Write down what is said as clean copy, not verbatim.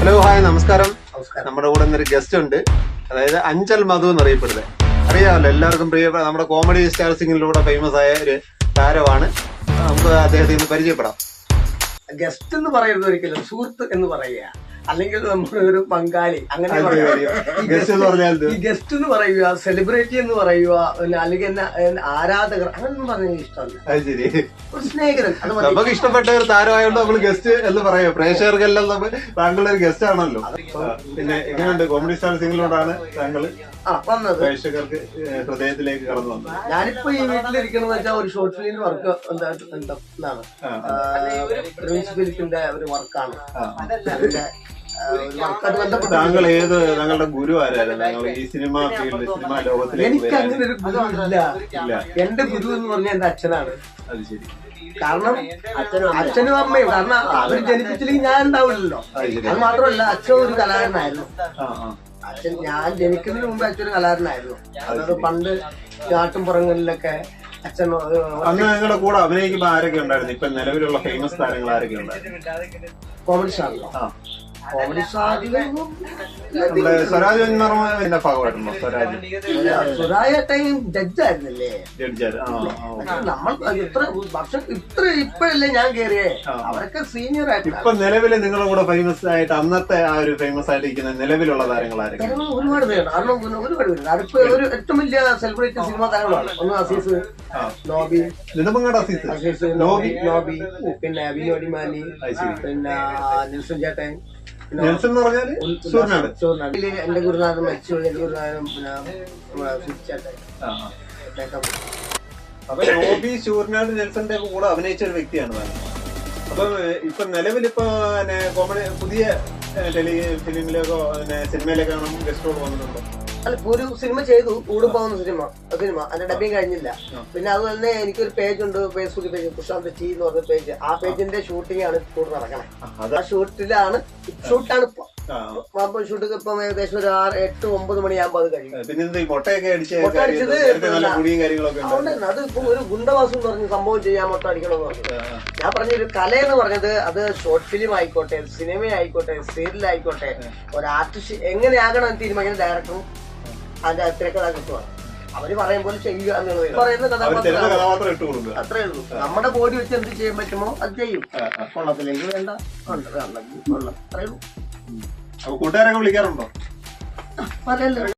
Hello hi നമസ്കാരം. നമ്മുടെ കൂടെ ഇന്നൊരു ഗസ്റ്റ് ഉണ്ട്. അതായത് അഞ്ചൽ മധു എന്നറിയപ്പെടുന്നത് അറിയാമല്ലോ എല്ലാവർക്കും പ്രിയപ്പെട്ട നമ്മുടെ കോമഡി സ്റ്റാർ സിംഗിലൂടെ ഫേമസ് ആയ ഒരു താരമാണ്. നമുക്ക് അദ്ദേഹത്തെ ഇന്ന് പരിചയപ്പെടാം. ഗസ്റ്റ് എന്ന് പറയുന്നത് ഒരിക്കലും സുഹൃത്ത് എന്ന് പറയുക, അല്ലെങ്കിൽ നമ്മുടെ ഒരു പങ്കാളി, അങ്ങനെ ഈ ഗസ്റ്റ് എന്ന് പറയുക, സെലിബ്രിറ്റി എന്ന് പറയുക, അല്ലെങ്കിൽ എന്നെ ആരാധകർ അങ്ങനൊന്നും പറഞ്ഞാൽ ഇഷ്ടമല്ല. ഒരു സ്നേഹിതൻ, നമുക്ക് ഇഷ്ടപ്പെട്ട ഒരു താരമായോണ്ട് നമ്മൾ ഗസ്റ്റ് എന്ന് പറയാം. പ്രേക്ഷകർക്കെല്ലാം താങ്കളുടെ ഒരു ഗസ്റ്റ് ആണല്ലോ. പിന്നെ എങ്ങനെയുണ്ട് കോമഡി സ്റ്റാർ സിംഗിലൂടെയാണ് താങ്കൾ വന്നത്, പ്രേക്ഷകർക്ക് ഹൃദയത്തിലേക്ക് കടന്നു വന്നത്? ഞാനിപ്പോ ഈ വീട്ടിലിരിക്കണെന്ന് വെച്ചാൽ ഒരു ഷോർട്ട് ഫിലിം വർക്ക് എന്താണ് ഫിലിപ്പിന്റെ ഒരു വർക്കാണ്. താങ്കൾ ഏത് താങ്കളുടെ ഗുരു ആരായിരുന്നു? ഈ സിനിമ ഫീൽഡ്, സിനിമാ ലോകത്തിൽ എനിക്ക് അങ്ങനെ ഒരു ഗുരു ഇല്ല. എന്റെ ഗുരു എന്ന് പറഞ്ഞാൽ എന്റെ അച്ഛനാണ്. അത് ശരി. കാരണം അച്ഛനും അമ്മയും, കാരണം അവര് ജനിപ്പിച്ചില്ലെങ്കിൽ ഞാൻ ഉണ്ടാവില്ലല്ലോ. അത് മാത്രമല്ല, അച്ഛൻ ഒരു കലാകാരനായിരുന്നു. ഞാൻ ജനിക്കുന്നതിന് മുമ്പ് അച്ഛൻ ഒരു കലാകാരനായിരുന്നു. അതായത് പണ്ട് നാട്ടുംപുറങ്ങളിലൊക്കെ അച്ഛൻ. അന്ന് നിങ്ങളുടെ കൂടെ അഭിനയിക്കുമ്പോ ആരൊക്കെ ഉണ്ടായിരുന്നു? ഇപ്പൊ നിലവിലുള്ള ഫേമസ് താരങ്ങൾ ആരൊക്കെ ഉണ്ടായിരുന്നു? കോമഡി സ്റ്റാറിലോ? കോമഡി സ്റ്റാറിലും സ്വരാജ് എന്ന ഭാഗമായിട്ടുണ്ടോ? സ്വരാജ് ടൈം ജഡ്ജായിരുന്നല്ലേ? നമ്മൾ ഇത്ര ഇപ്പഴല്ലേ ഞാൻ കേറിയേ, അവരൊക്കെ സീനിയർ ആയിട്ട്. ഇപ്പൊ നിലവില് നിങ്ങളുടെ കൂടെ ഫേമസ് ആയിട്ട് അന്നത്തെ ആ ഒരു ഫേമസ് ആയിട്ടിരിക്കുന്ന നിലവിലുള്ള താരങ്ങൾ ആരൊക്കെ? ഒരുപാട് പേരുണ്ട്. കാരണം ഒരുപാട് പേരുണ്ട്. അതിപ്പോ ഒരു ഏറ്റവും വലിയ സെലിബ്രിറ്റി സിനിമാ താരങ്ങളാണ്. ഒന്ന് അസീസ്, നോബി, നോബി, പിന്നെ വിനോദിമാലി, പിന്നെ നെൽസൺ ചേട്ടൻ. നെൽസൺ എന്ന് പറഞ്ഞാല് എന്റെ ഗുരുനാഥൻ മരിച്ചു. എന്റെ ഗുരുനാഥനും പിന്നെ ചേട്ടൻ. അപ്പൊ നോബി, ശൂർനാട്, നെൽസന്റെ കൂടെ അഭിനയിച്ച ഒരു വ്യക്തിയാണ് താൻ. അപ്പൊ ഇപ്പൊ നിലവിലിപ്പോ കോമഡി പുതിയ ഫിലിമിലേക്കോ സിനിമയിലേക്കോ ഗസ്റ്റ് റോൾ വന്നിട്ടുണ്ടോ? അല്ല, ഒരു സിനിമ ചെയ്തു, കൂടെ പോകുന്ന സിനിമ അതിന്റെ ഡബിങ് കഴിഞ്ഞില്ല. പിന്നെ അതുപോലെ തന്നെ എനിക്കൊരു പേജ് ഉണ്ട്, ഫേസ്ബുക്ക് പേജ്, കുഷാന്ത് ടി എന്ന് പറഞ്ഞ പേജ്. ആ പേജിന്റെ ഷൂട്ടിംഗ് ആണ് കൂടുതൽ നടക്കണേ. ആ ഷൂട്ടാണ് ഇപ്പൊ ഷൂട്ട് ഇപ്പം ഏകദേശം ഒരു 8-9 മണിയാകുമ്പോ അത് കഴിയും. അത് ഇപ്പൊ ഒരു ഗുണ്ടവാസം എന്ന് പറഞ്ഞ സംഭവം ചെയ്യാൻ മൊട്ട അടിക്കണമെന്ന് പറഞ്ഞു. ഞാൻ പറഞ്ഞൊരു കലയെന്ന് പറഞ്ഞത് അത് ഷോർട്ട് ഫിലിം ആയിക്കോട്ടെ, സിനിമ ആയിക്കോട്ടെ, സീരിയലായിക്കോട്ടെ, ഒരു ആർട്ടിസ്റ്റ് എങ്ങനെയാകണം എന്ന് തീരുമാനിക്കുന്ന ഡയറക്ടറും അതിന്റെ തിരക്കഥാകൃത്തുമാണ്. അവര് പറയും പോലെ ചെയ്യുക എന്നുള്ളത് പറയുന്ന കഥാപാത്രം അത്രേ ഉള്ളൂ. നമ്മുടെ ബോഡി വെച്ച് എന്ത് ചെയ്യാൻ പറ്റുമോ അത് ചെയ്യും. കൊള്ളത്തില്ലെങ്കിൽ വേണ്ട, കൊള്ളം അത്രേ ഉള്ളൂ. കൂട്ടുകാരൊക്കെ വിളിക്കാറുണ്ടോ?